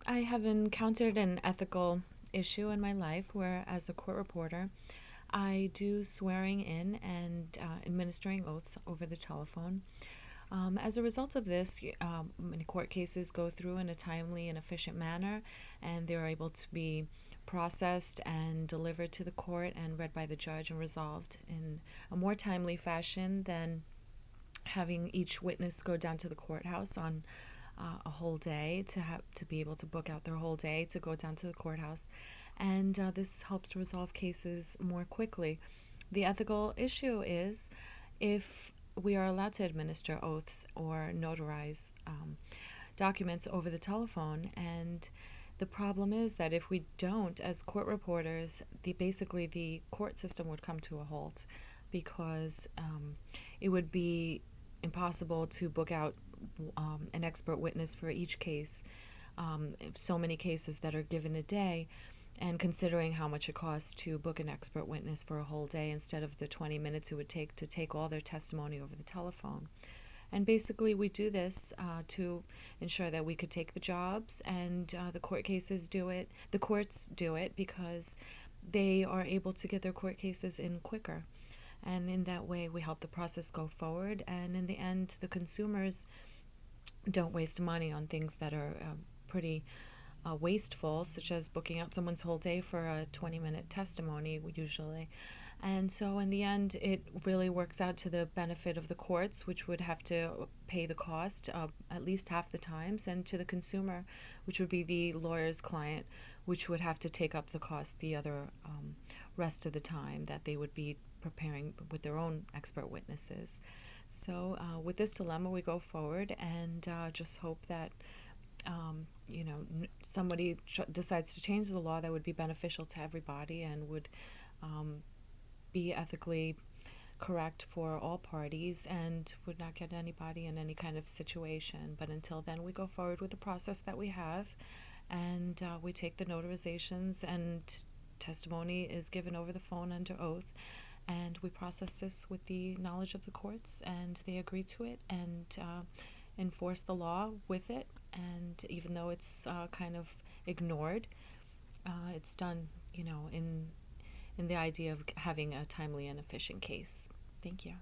I have encountered an ethical issue in my life where, as a court reporter, I do swearing in and administering oaths over the telephone. As a result of this, many court cases go through in a timely and efficient manner, and they're able to be processed and delivered to the court and read by the judge and resolved in a more timely fashion than having each witness go down to the courthouse on a whole day to be able to book out their whole day to go down to the courthouse, and this helps resolve cases more quickly. The ethical issue is if we are allowed to administer oaths or notarize documents over the telephone, and the problem is that if we don't, as court reporters, basically the court system would come to a halt because it would be impossible to book out an expert witness for each case. So many cases that are given a day, and considering how much it costs to book an expert witness for a whole day instead of the 20 minutes it would take to take all their testimony over the telephone. And basically, we do this to ensure that we could take the jobs, and the court cases do it. The courts do it because they are able to get their court cases in quicker. And in that way, we help the process go forward. And in the end, the consumers don't waste money on things that are pretty wasteful, such as booking out someone's whole day for a 20-minute testimony, usually. And so in the end, it really works out to the benefit of the courts, which would have to pay the cost at least half the times, and to the consumer, which would be the lawyer's client, which would have to take up the cost the other rest of the time that they would be preparing with their own expert witnesses. So with this dilemma, we go forward and just hope that somebody decides to change the law that would be beneficial to everybody and would be ethically correct for all parties and would not get anybody in any kind of situation. But until then, we go forward with the process that we have, and we take the notarizations, and testimony is given over the phone under oath, and we process this with the knowledge of the courts, and they agree to it and enforce the law with it. And even though it's kind of ignored, it's done, in the idea of having a timely and efficient case. Thank you.